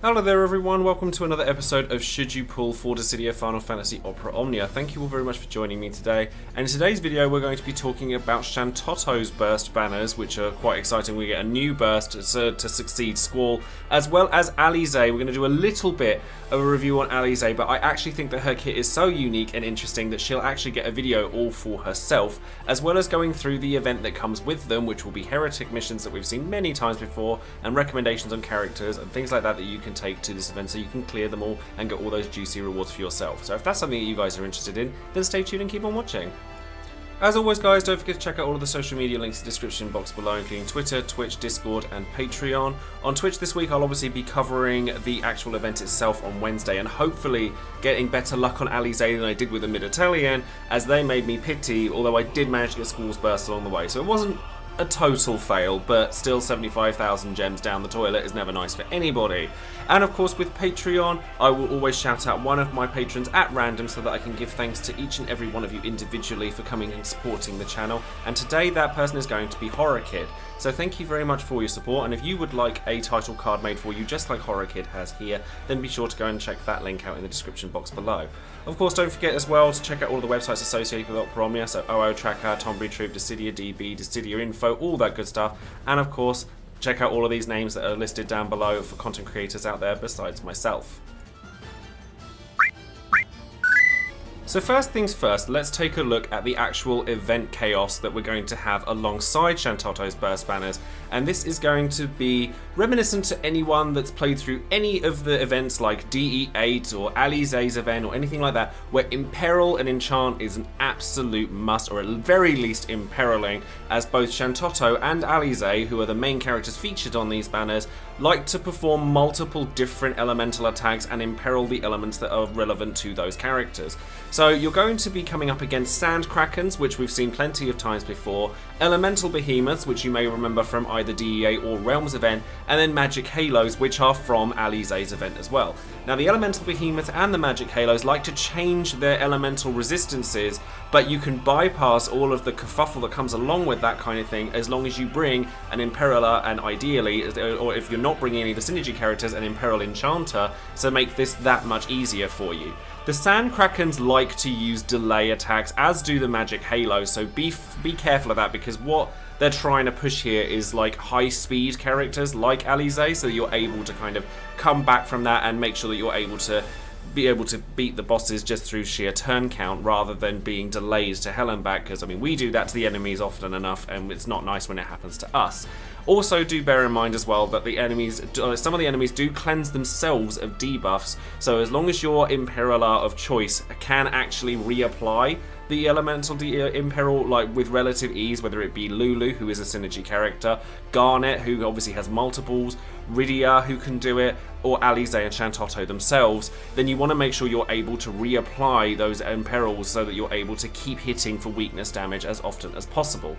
Hello there everyone, welcome to another episode of Should You Pull for Dissidia Final Fantasy Opera Omnia. Thank you all very much for joining me today. And in today's video we're going to be talking about Shantotto's burst banners, which are quite exciting. We get a new burst to succeed Squall, as well as Alisaie. We're going to do a little bit of a review on Alisaie, but I actually think that her kit is so unique and interesting that she'll actually get a video all for herself, as well as going through the event that comes with them, which will be Heretic missions that we've seen many times before, and recommendations on characters and things like that that you can take to this event so you can clear them all and get all those juicy rewards for yourself. So if that's something that you guys are interested in, then stay tuned and keep on watching. As always guys, don't forget to check out all of the social media links in the description box below, including Twitter, Twitch, Discord and Patreon. On Twitch this week I'll obviously be covering the actual event itself on Wednesday and hopefully getting better luck on Alisaie than I did with the Mid-Italian, as they made me pity, although I did manage to get Squall's burst along the way. So it wasn't a total fail, but still 75,000 gems down the toilet is never nice for anybody. And of course with Patreon, I will always shout out one of my patrons at random so that I can give thanks to each and every one of you individually for coming and supporting the channel. And today that person is going to be Horror Kid. So thank you very much for your support, and if you would like a title card made for you just like Horror Kid has here, then be sure to go and check that link out in the description box below. Of course, don't forget as well to check out all the websites associated with Opera Omnia, so OOOHOHO Tracker, Tombury Troop, Dissidia DB, Dissidia Info, all that good stuff. And of course, check out all of these names that are listed down below for content creators out there besides myself. So first things first, let's take a look at the actual event chaos that we're going to have alongside Shantotto's burst banners, and this is going to be reminiscent to anyone that's played through any of the events like DE8 or Alisaie's event or anything like that, where Imperil and Enchant is an absolute must, or at the very least imperiling, as both Shantotto and Alisaie, who are the main characters featured on these banners, like to perform multiple different elemental attacks and imperil the elements that are relevant to those characters. So you're going to be coming up against Sand Krakens, which we've seen plenty of times before, Elemental Behemoths, which you may remember from either DE8 or Realms event, and then Magic Halos, which are from Alisaie's event as well. Now the Elemental Behemoths and the Magic Halos like to change their elemental resistances, but you can bypass all of the kerfuffle that comes along with that kind of thing as long as you bring an Imperiler and ideally, or if you're not bringing any of the synergy characters, an Imperil Enchanter, so make this that much easier for you. The Sand Krakens like to use delay attacks, as do the Magic Halos, so be careful of that, because what they're trying to push here is like high speed characters like Alisaie, so you're able to kind of come back from that and make sure that you're able to beat the bosses just through sheer turn count rather than being delayed to hell and back, because I mean we do that to the enemies often enough and it's not nice when it happens to us. Also do bear in mind as well that the enemies, some of the enemies do cleanse themselves of debuffs, so as long as your Imperiler of choice can actually reapply the elemental imperil like with relative ease, whether it be Lulu, who is a synergy character, Garnet, who obviously has multiples, Rydia, who can do it, or Alisaie and Shantotto themselves, then you want to make sure you're able to reapply those imperils so that you're able to keep hitting for weakness damage as often as possible.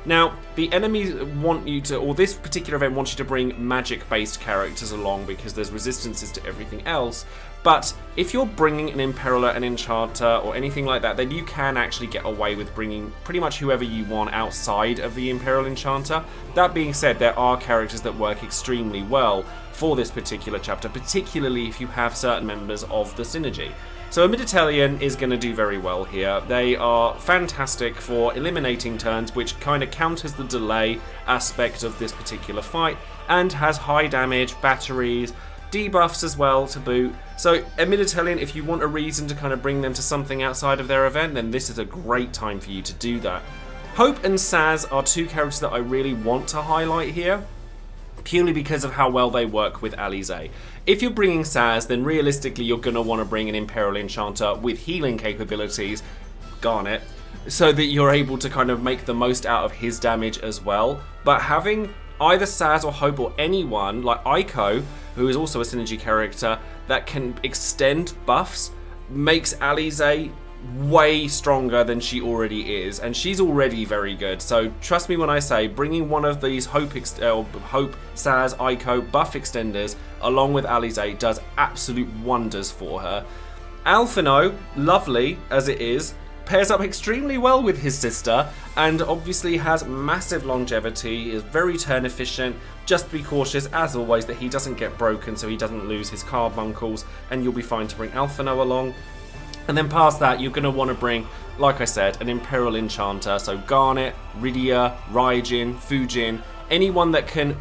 Now, the enemies want you to, or this particular event wants you to bring magic-based characters along because there's resistances to everything else, but if you're bringing an Imperiler, an Enchanter, or anything like that, then you can actually get away with bringing pretty much whoever you want outside of the Imperial Enchanter. That being said, there are characters that work extremely well for this particular chapter, particularly if you have certain members of the synergy. So a Mid-Italian is going to do very well here. They are fantastic for eliminating turns, which kind of counters the delay aspect of this particular fight, and has high damage, batteries, debuffs as well to boot. So a Mid-Italian, if you want a reason to kind of bring them to something outside of their event, then this is a great time for you to do that. Hope and Saz are two characters that I really want to highlight here, purely because of how well they work with Alisaie. If you're bringing Saz, then realistically you're going to want to bring an Imperial Enchanter with healing capabilities, Garnet, so that you're able to kind of make the most out of his damage as well. But having either Saz or Hope or anyone like Aiko, who is also a synergy character that can extend buffs, makes Alisaie way stronger than she already is, and she's already very good. So trust me when I say bringing one of these Hope, Saz, Aiko buff extenders along with Alisaie does absolute wonders for her. Alphino, lovely as it is, pairs up extremely well with his sister, and obviously has massive longevity, is very turn efficient. Just be cautious, as always, that he doesn't get broken so he doesn't lose his carbuncles, and you'll be fine to bring Alphino along. And then past that, you're going to want to bring, like I said, an Imperial Enchanter, so Garnet, Rydia, Raijin, Fujin, anyone that can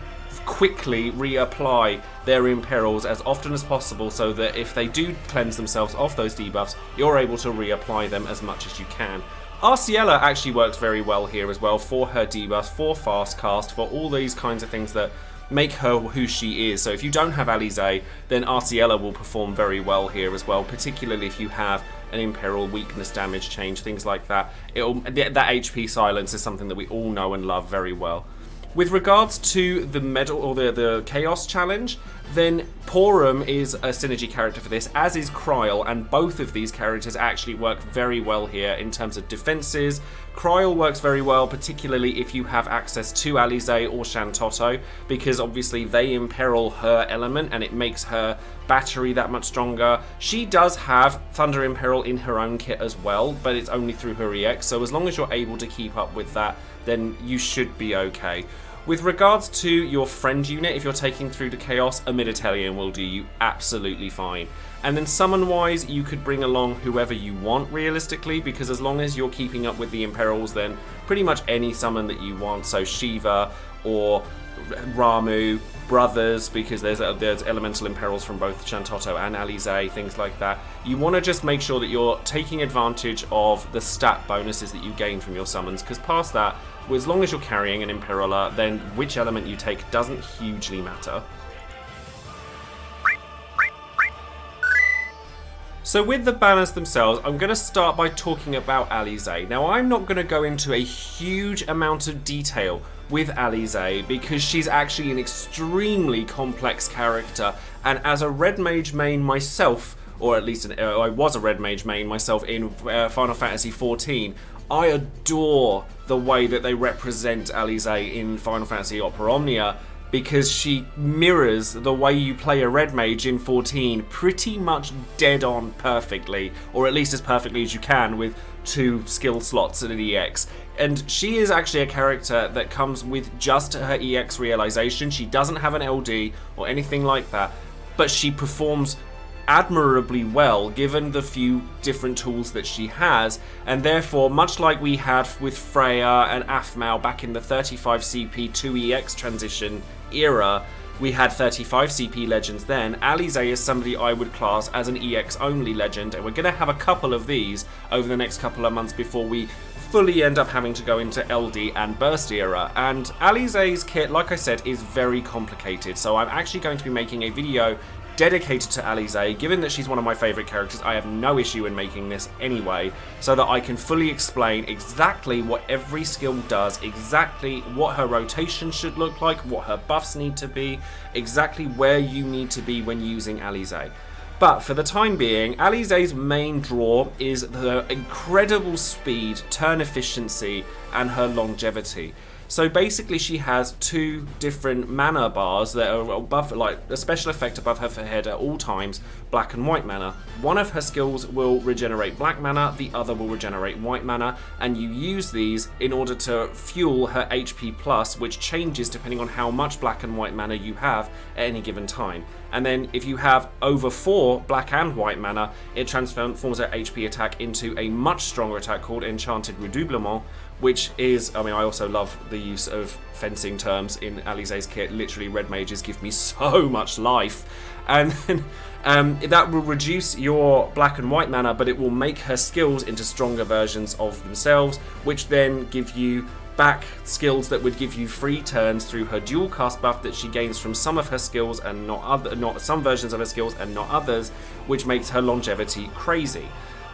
quickly reapply their Imperils as often as possible, so that if they do cleanse themselves off those debuffs, you're able to reapply them as much as you can. Arciella actually works very well here as well for her debuffs, for fast cast, for all these kinds of things that make her who she is. So if you don't have Alisaie, then Arciella will perform very well here as well, particularly if you have an Imperial weakness damage change, things like that. That HP silence is something that we all know and love very well. With regards to the medal or the Chaos challenge, then Porum is a synergy character for this, as is Kryl, and both of these characters actually work very well here in terms of defenses. Kryl works very well, particularly if you have access to Alisaie or Shantotto, because obviously they imperil her element and it makes her battery that much stronger. She does have Thunder Imperil in her own kit as well, but it's only through her EX, so as long as you're able to keep up with that, then you should be okay. With regards to your friend unit, if you're taking through to Chaos, a Mid-Italian will do you absolutely fine. And then summon-wise, you could bring along whoever you want, realistically, because as long as you're keeping up with the Imperils, then pretty much any summon that you want, so Shiva or Ramu, Brothers, because there's elemental imperils from both Shantotto and Alisaie, things like that. You want to just make sure that you're taking advantage of the stat bonuses that you gain from your summons, because past that, as long as you're carrying an Imperialer, then which element you take doesn't hugely matter. So with the banners themselves, I'm going to start by talking about Alisaie. Now, I'm not going to go into a huge amount of detail with Alisaie because she's actually an extremely complex character, and as a red mage main myself, or at least I was a red mage main myself in Final Fantasy XIV, I adore the way that they represent Alisaie in Final Fantasy Opera Omnia, because she mirrors the way you play a red mage in 14 pretty much dead on perfectly, or at least as perfectly as you can with 2 skill slots and an EX. And she is actually a character that comes with just her EX realization. She doesn't have an LD or anything like that, but she performs admirably well given the few different tools that she has, and therefore, much like we had with Freya and Aphmau back in the 35 CP 2 EX transition era, we had 35 CP legends then. Alisaie is somebody I would class as an EX only legend, and we're going to have a couple of these over the next couple of months before we fully end up having to go into LD and Burst era. And Alisaie's kit, like I said, is very complicated, so I'm actually going to be making a video dedicated to Alisaie. Given that she's one of my favourite characters, I have no issue in making this anyway, so that I can fully explain exactly what every skill does, exactly what her rotation should look like, what her buffs need to be, exactly where you need to be when using Alisaie. But for the time being, Alisaie's main draw is the incredible speed, turn efficiency, and her longevity. So basically she has 2 different mana bars that are above, like a special effect above her head at all times, black and white mana. One of her skills will regenerate black mana, the other will regenerate white mana, and you use these in order to fuel her HP plus, which changes depending on how much black and white mana you have at any given time. And then if you have over 4 black and white mana, it transforms her HP attack into a much stronger attack called Enchanted Redoublement, which is, I mean, I also love the use of fencing terms in Alisaie's kit. Literally, red mages give me so much life. And then that will reduce your black and white mana, but it will make her skills into stronger versions of themselves, which then give you back skills that would give you free turns through her dual cast buff that she gains from some of her skills and not some versions of her skills and not others, which makes her longevity crazy.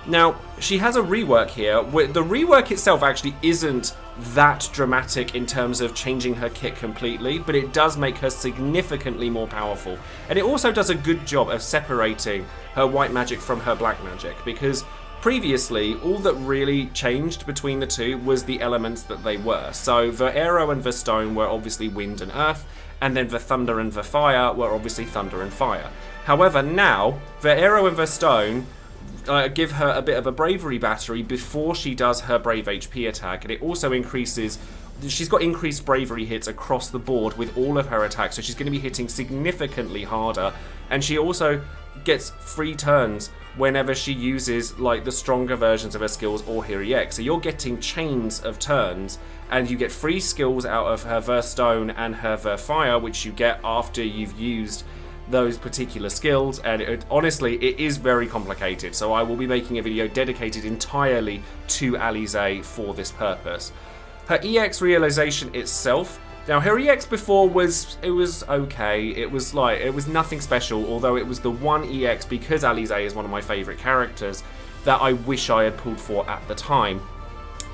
Now, she has a rework here. The rework itself actually isn't that dramatic in terms of changing her kit completely, but it does make her significantly more powerful. And it also does a good job of separating her white magic from her black magic, because previously, all that really changed between the two was the elements that they were. So the Aero and the Stone were obviously wind and earth, and then the Thunder and the Fire were obviously thunder and fire. However, now, the Aero and the Stone give her a bit of a bravery battery before she does her brave HP attack, and it also increases. She's got increased bravery hits across the board with all of her attacks, so she's going to be hitting significantly harder, and she also gets free turns whenever she uses like the stronger versions of her skills or her EX. So you're getting chains of turns, and you get free skills out of her Ver Stone and her Ver Fire, which you get after you've used those particular skills. And honestly, it is very complicated, so I will be making a video dedicated entirely to Alisaie for this purpose. Her EX realization itself, now her EX before was okay. It was nothing special, although it was the one EX, because Alisaie is one of my favourite characters, that I wish I had pulled for at the time.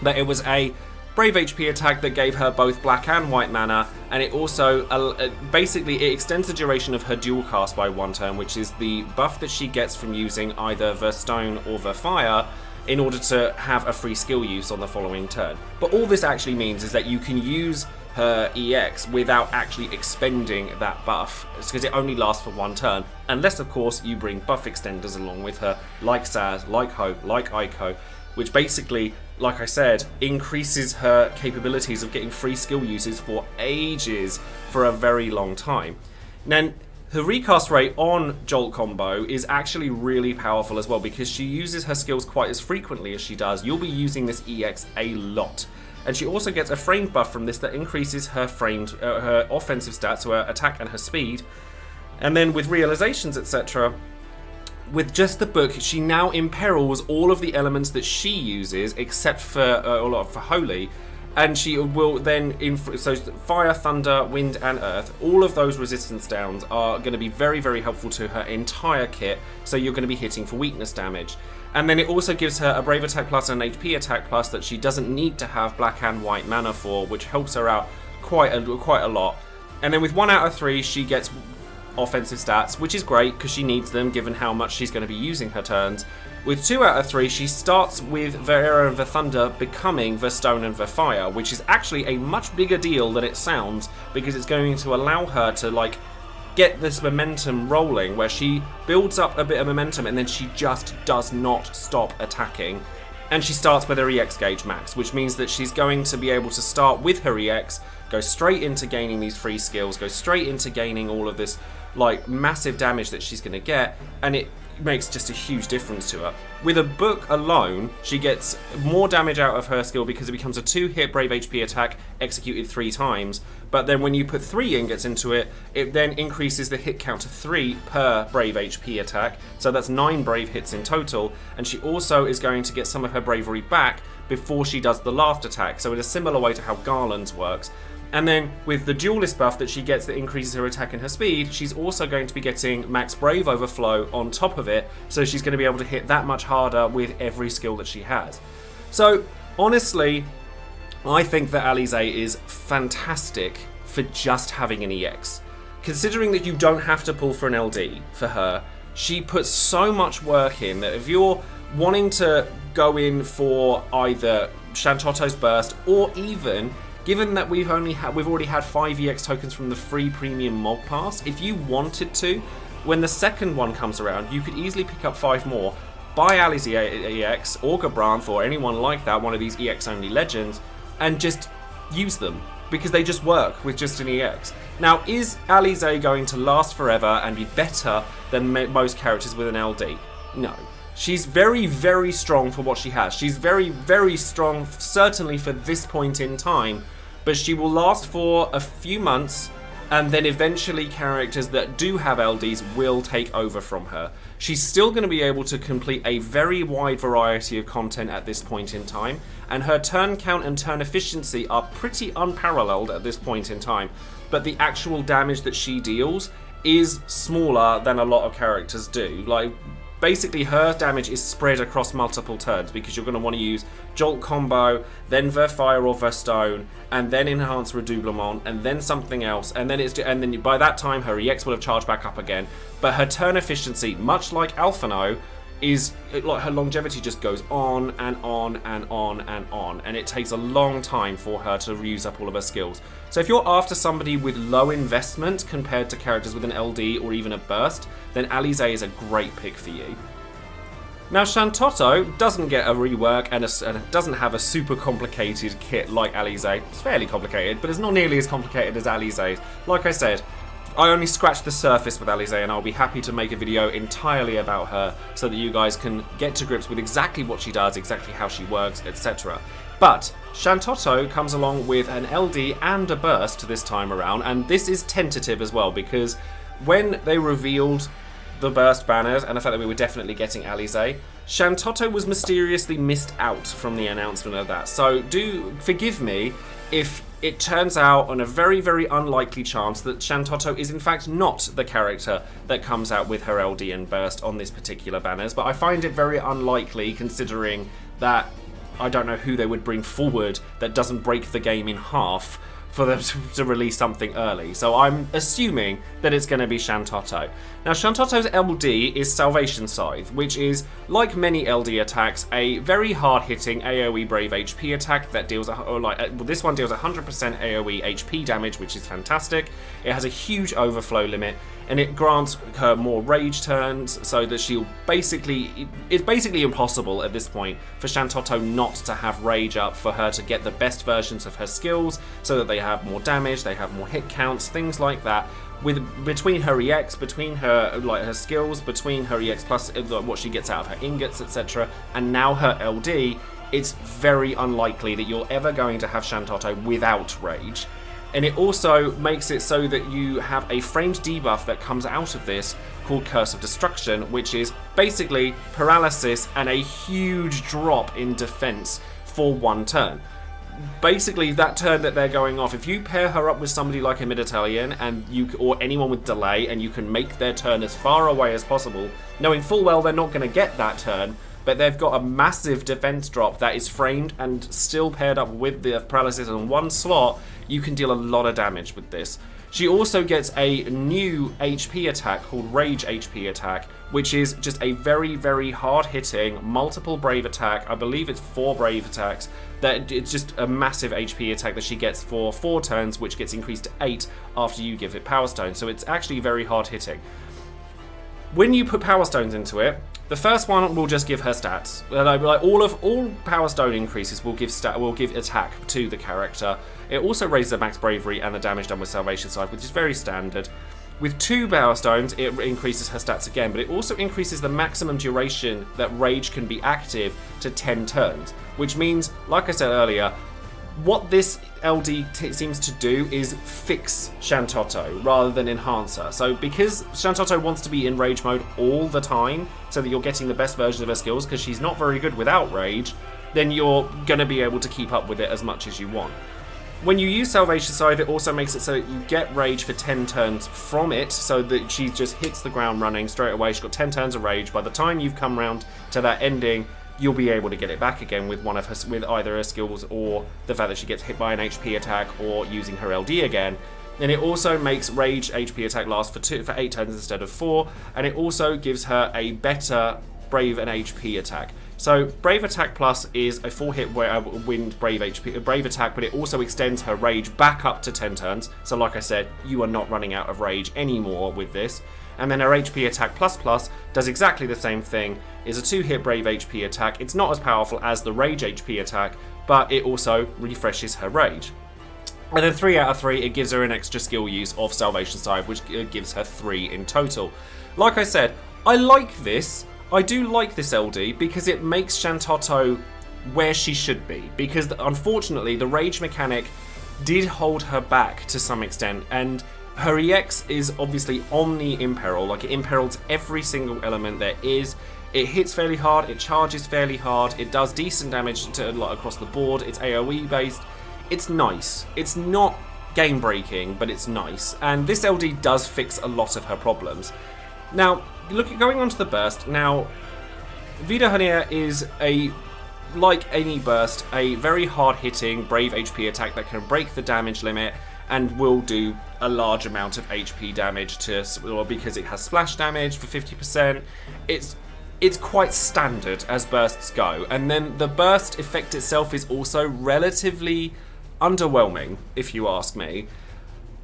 That it was a brave HP attack that gave her both black and white mana, and it also basically it extends the duration of her dual cast by 1 turn, which is the buff that she gets from using either Ver Stone or Ver Fire, in order to have a free skill use on the following turn. But all this actually means is that you can use her EX without actually expending that buff, because it only lasts for 1 turn, unless of course you bring buff extenders along with her, like Saz, like Hope, like Aiko, which basically, like I said, increases her capabilities of getting free skill uses for ages, for a very long time. Then her recast rate on Jolt combo is actually really powerful as well, because she uses her skills quite as frequently as she does. You'll be using this EX a lot. And she also gets a framed buff from this that increases her her offensive stats, so her attack and her speed. And then with realizations, etc., with just the book, she now imperils all of the elements that she uses, except for for Holy. And she will then, so fire, thunder, wind, and earth, all of those resistance downs are going to be very, very helpful to her entire kit, so you're going to be hitting for weakness damage. And then it also gives her a brave attack plus and an HP attack plus that she doesn't need to have black and white mana for, which helps her out quite a lot. And then with 1 out of 3, she gets offensive stats, which is great because she needs them given how much she's going to be using her turns. With 2 out of 3, she starts with Ver and Ver Thunder becoming Ver Stone and Ver Fire, which is actually a much bigger deal than it sounds, because it's going to allow her to get this momentum rolling, where she builds up a bit of momentum and then she just does not stop attacking. And she starts with her EX gauge max, which means that she's going to be able to start with her EX, go straight into gaining these free skills, go straight into gaining all of this massive damage that she's going to get, and it makes just a huge difference to her. With a book alone, she gets more damage out of her skill because it becomes a 2-hit brave HP attack executed 3 times, but then when you put 3 ingots into it, it then increases the hit count to 3 per brave HP attack, so that's 9 brave hits in total, and she also is going to get some of her bravery back before she does the last attack, so in a similar way to how Garland's works. And then with the duelist buff that she gets that increases her attack and her speed, she's also going to be getting max brave overflow on top of it, so she's going to be able to hit that much harder with every skill that she has. So honestly, I think that Alisaie is fantastic for just having an EX. Considering that you don't have to pull for an LD for her, she puts so much work in that if you're wanting to go in for either Shantotto's Burst, or even, given that we've already had 5 EX tokens from the free premium Mog Pass, if you wanted to, when the second one comes around, you could easily pick up 5 more, buy Alisaie EX, or Gabranth, or anyone like that, one of these EX only legends, and just use them, because they just work with just an EX. Now, is Alisaie going to last forever and be better than most characters with an LD? No. She's very, very strong for what she has. She's very, very strong, certainly for this point in time, but she will last for a few months, and then eventually characters that do have LDs will take over from her. She's still going to be able to complete a very wide variety of content at this point in time, and her turn count and turn efficiency are pretty unparalleled at this point in time, but the actual damage that she deals is smaller than a lot of characters do. Basically, her damage is spread across multiple turns, because you're going to want to use Jolt combo, then Ver Fire or Ver Stone, and then Enhance Redoublement, and then something else, and then by that time her EX will have charged back up again. But her turn efficiency, much like Alphino, is her longevity just goes on and on and on and on, and it takes a long time for her to use up all of her skills. So if you're after somebody with low investment compared to characters with an LD or even a burst, then Alisaie is a great pick for you. Now, Shantotto doesn't get a rework and doesn't have a super complicated kit like Alisaie. It's fairly complicated, but it's not nearly as complicated as Alisaie. Like I said, I only scratched the surface with Alisaie, and I'll be happy to make a video entirely about her so that you guys can get to grips with exactly what she does, exactly how she works, etc. But Shantotto comes along with an LD and a burst this time around, and this is tentative as well, because when they revealed the burst banners and the fact that we were definitely getting Alisaie, Shantotto was mysteriously missed out from the announcement of that. So do forgive me if it turns out on a very, very unlikely chance that Shantotto is in fact not the character that comes out with her LD and burst on this particular banners, but I find it very unlikely considering that I don't know who they would bring forward that doesn't break the game in half for them to release something early. So I'm assuming that it's going to be Shantotto. Now, Shantotto's LD is Salvation Scythe, which is, like many LD attacks, a very hard-hitting AoE Brave HP attack that deals, this one deals 100% AoE HP damage, which is fantastic. It has a huge overflow limit, and it grants her more rage turns, so that she'll basically... It's basically impossible at this point for Shantotto not to have rage up for her to get the best versions of her skills, so that they have more damage, they have more hit counts, things like that. Between her EX, between her her skills, between her EX plus what she gets out of her ingots, etc., and now her LD, it's very unlikely that you're ever going to have Shantotto without rage. And it also makes it so that you have a framed debuff that comes out of this called Curse of Destruction, which is basically paralysis and a huge drop in defense for one turn. Basically, that turn that they're going off, if you pair her up with somebody like a mid-Italian or anyone with delay, and you can make their turn as far away as possible, knowing full well they're not going to get that turn, but they've got a massive defense drop that is framed and still paired up with the paralysis in one slot, you can deal a lot of damage with this. She also gets a new HP attack called Rage HP attack, which is just a very, very hard-hitting, multiple Brave attack. I believe it's 4 Brave attacks. That it's just a massive HP attack that she gets for 4 turns, which gets increased to 8 after you give it Power Stone. So it's actually very hard-hitting. When you put Power Stones into it, the first one will just give her stats. All Power Stone increases will give attack to the character. It also raises the max bravery and the damage done with Salvation Scythe, which is very standard. With 2 Power Stones, it increases her stats again, but it also increases the maximum duration that Rage can be active to 10 turns, which means, like I said earlier, what this LD seems to do is fix Shantotto rather than enhance her. So because Shantotto wants to be in rage mode all the time so that you're getting the best version of her skills, because she's not very good without rage, then you're going to be able to keep up with it as much as you want. When you use Salvation Scythe, it also makes it so that you get rage for 10 turns from it, so that she just hits the ground running straight away. She's got 10 turns of rage. By the time you've come round to that ending, you'll be able to get it back again with with either her skills or the fact that she gets hit by an HP attack or using her LD again. And it also makes Rage HP attack last for 8 turns instead of 4, and it also gives her a better Brave and HP attack. So Brave Attack Plus is a 4-hit wind Brave attack, but it also extends her Rage back up to 10 turns. So like I said, you are not running out of Rage anymore with this. And then her HP Attack Plus Plus does exactly the same thing. It's a 2-hit Brave HP attack. It's not as powerful as the Rage HP attack, but it also refreshes her Rage. And then 3 out of 3, it gives her an extra skill use of Salvation Scythe, which gives her 3 in total. Like I said, I like this. I do like this LD because it makes Shantotto where she should be. Because unfortunately, the Rage mechanic did hold her back to some extent, and her EX is obviously omni-imperil. Like, it imperils every single element there is. It hits fairly hard, it charges fairly hard, it does decent damage across the board, it's AoE based. It's nice. It's not game-breaking, but it's nice. And this LD does fix a lot of her problems. Now, going on to the burst. Now, Wiederherr is like any burst, a very hard-hitting Brave HP attack that can break the damage limit and will do a large amount of HP damage because it has splash damage for 50%. It's quite standard as bursts go. And then the burst effect itself is also relatively underwhelming, if you ask me.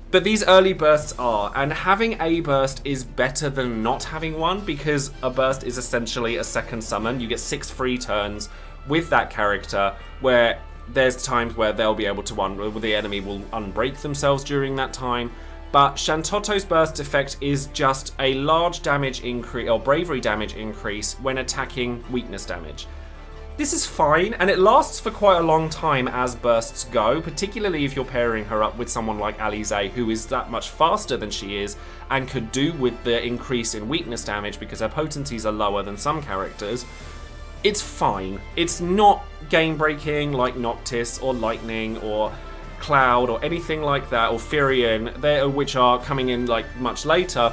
But these early bursts are, and having a burst is better than not having one, because a burst is essentially a second summon. You get 6 free turns with that character, where there's times where they'll be able to where the enemy will unbreak themselves during that time. But Shantotto's burst effect is just a large damage increase, or bravery damage increase, when attacking weakness damage. This is fine, and it lasts for quite a long time as bursts go, particularly if you're pairing her up with someone like Alisaie, who is that much faster than she is, and could do with the increase in weakness damage because her potencies are lower than some characters. It's fine. It's not game-breaking like Noctis or Lightning or Cloud or anything like that, or Firion, which are coming in like much later,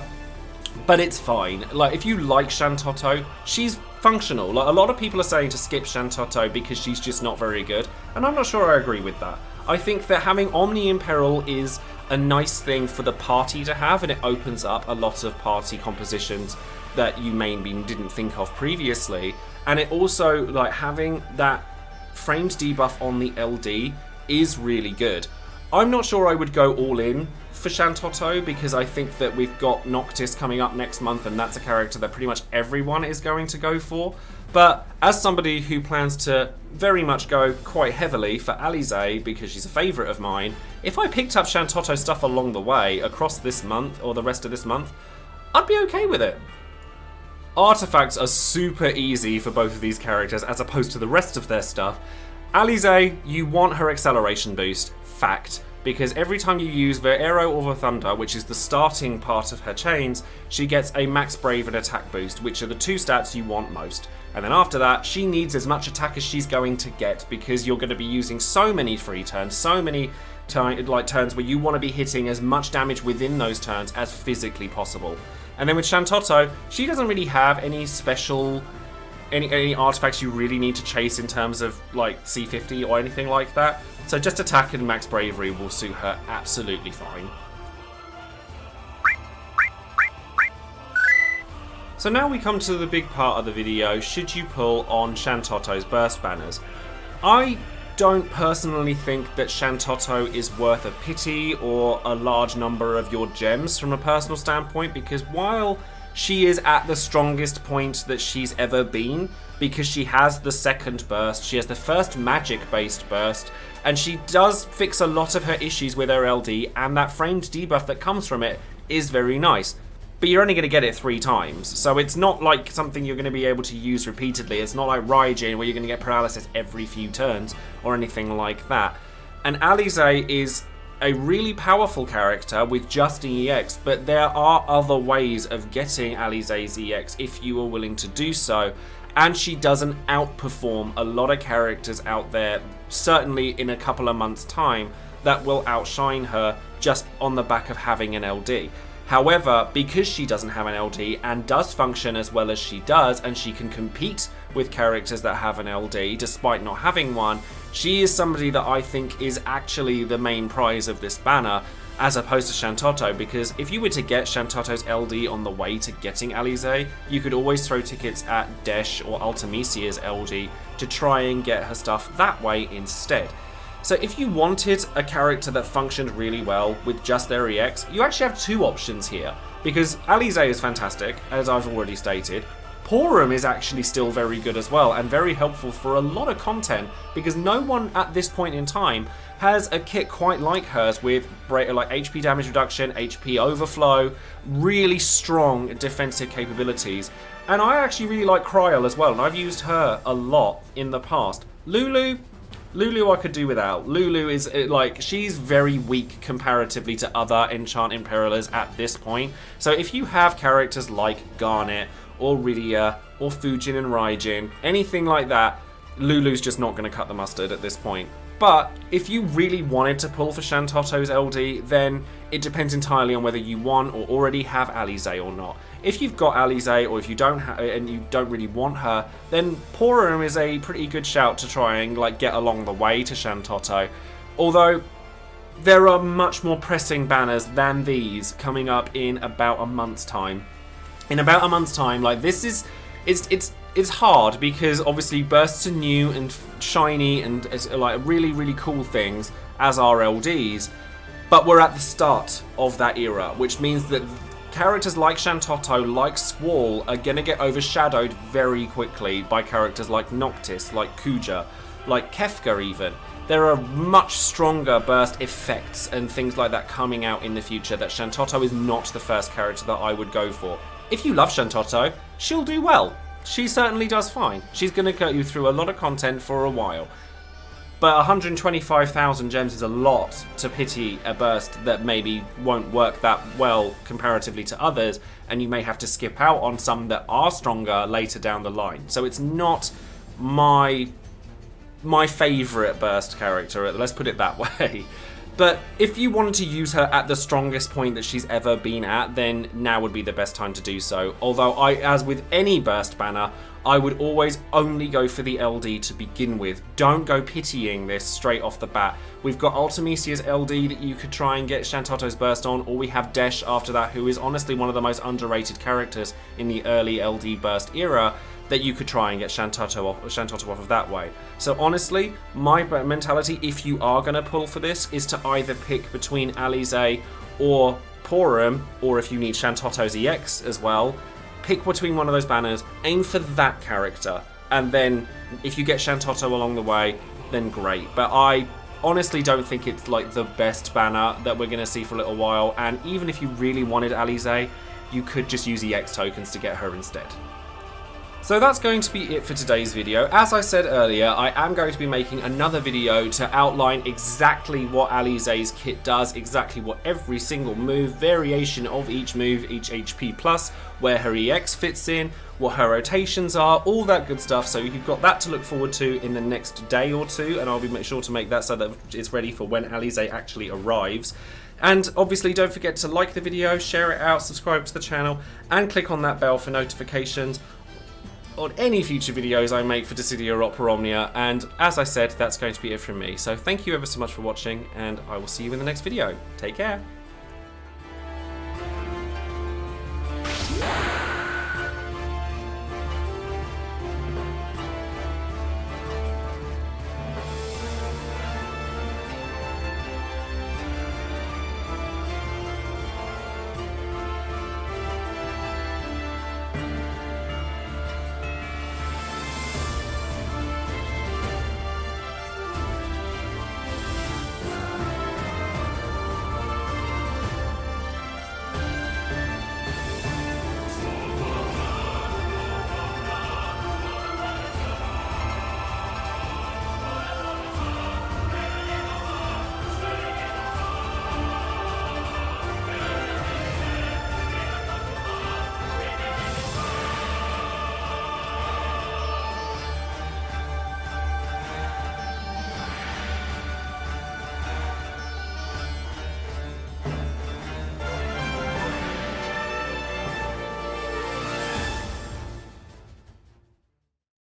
but it's fine. Like, if you like Shantotto, she's functional. Like, a lot of people are saying to skip Shantotto because she's just not very good, and I'm not sure I agree with that. I think that having Omni in Peril is a nice thing for the party to have, and it opens up a lot of party compositions that you maybe didn't think of previously. And it also, like, having that framed debuff on the LD is really good. I'm not sure I would go all in for Shantotto, because I think that we've got Noctis coming up next month, and that's a character that pretty much everyone is going to go for. But as somebody who plans to very much go quite heavily for Alisaie, because she's a favourite of mine, if I picked up Shantotto stuff along the way across this month or the rest of this month, I'd be okay with it. Artifacts are super easy for both of these characters as opposed to the rest of their stuff. Alisaie, you want her acceleration boost, fact, because every time you use the Arrow or the Thunder, which is the starting part of her chains, she gets a max brave and attack boost, which are the 2 stats you want most. And then after that, she needs as much attack as she's going to get, because you're going to be using so many free turns, so many turns where you want to be hitting as much damage within those turns as physically possible. And then with Shantotto, she doesn't really have any special any artifacts you really need to chase in terms of like C50 or anything like that. So just attack and max bravery will suit her absolutely fine. So now we come to the big part of the video, should you pull on Shantotto's burst banners. I don't personally think that Shantotto is worth a pity or a large number of your gems from a personal standpoint, because while she is at the strongest point that she's ever been, because she has the second burst, she has the first magic-based burst, and she does fix a lot of her issues with her LD, and that framed debuff that comes from it is very nice. But you're only going to get it 3 times, so it's not like something you're going to be able to use repeatedly. It's not like Raijin, where you're going to get paralysis every few turns, or anything like that. And Alisaie is a really powerful character with just an EX, but there are other ways of getting Alisaie's EX if you are willing to do so, and she doesn't outperform a lot of characters out there, certainly in a couple of months' time, that will outshine her just on the back of having an LD. However, because she doesn't have an LD and does function as well as she does, and she can compete with characters that have an LD despite not having one, she is somebody that I think is actually the main prize of this banner, as opposed to Shantotto, because if you were to get Shantotto's LD on the way to getting Alisaie, you could always throw tickets at Desh or Ultimecia's LD to try and get her stuff that way instead. So if you wanted a character that functioned really well with just their EX, you actually have 2 options here, because Alisaie is fantastic, as I've already stated. Porum is actually still very good as well, and very helpful for a lot of content, because no one at this point in time has a kit quite like hers with like HP damage reduction, HP overflow, really strong defensive capabilities. And I actually really like Kryl as well, and I've used her a lot in the past. Lulu I could do without. Lulu is, like, she's very weak comparatively to other Enchant Imperilers at this point. So if you have characters like Garnet, or Rydia, or Fujin and Raijin, anything like that, Lulu's just not going to cut the mustard at this point. But if you really wanted to pull for Shantotto's LD, then it depends entirely on whether you want or already have Alisaie or not. If you've got Alisaie, or if you don't and you don't really want her, then Porum is a pretty good shout to try and like get along the way to Shantotto. Although there are much more pressing banners than these coming up in about a month's time. In about a month's time, like this is, it's hard because obviously bursts are new and shiny and like really cool things, as are LDs. But we're at the start of that era, which means that characters like Shantotto, like Squall, are going to get overshadowed very quickly by characters like Noctis, like Kuja, like Kefka even. There are much stronger burst effects and things like that coming out in the future that Shantotto is not the first character that I would go for. If you love Shantotto, she'll do well. She certainly does fine. She's going to cut you through a lot of content for a while. But 125,000 gems is a lot to pity a burst that maybe won't work that well comparatively to others, and you may have to skip out on some that are stronger later down the line. So it's not my favourite burst character, let's put it that way. But if you wanted to use her at the strongest point that she's ever been at, then now would be the best time to do so. Although, as with any burst banner, I would always only go for the LD to begin with. Don't go pitying this straight off the bat. We've got Ultimecia's LD that you could try and get Shantotto's burst on, or we have Desh after that, who is honestly one of the most underrated characters in the early LD burst era, that you could try and get Chantato off of that way. So honestly, my mentality, if you are going to pull for this, is to either pick between Alisaie or Porum, or if you need Shantotto's EX as well, pick between one of those banners, aim for that character, and then if you get Shantotto along the way, then great. But I honestly don't think it's like the best banner that we're going to see for a little while, and even if you really wanted Alisaie, you could just use EX tokens to get her instead. So that's going to be it for today's video. As I said earlier, I am going to be making another video to outline exactly what Alisaie's kit does, exactly what every single move, variation of each move, each HP plus, where her EX fits in, what her rotations are, all that good stuff. So you've got that to look forward to in the next day or two, and I'll be sure to make that so that it's ready for when Alisaie actually arrives. And obviously don't forget to like the video, share it out, subscribe to the channel, and click on that bell for notifications on any future videos I make for Dissidia or Opera Omnia. And as I said, that's going to be it from me. So thank you ever so much for watching, and I will see you in the next video. Take care.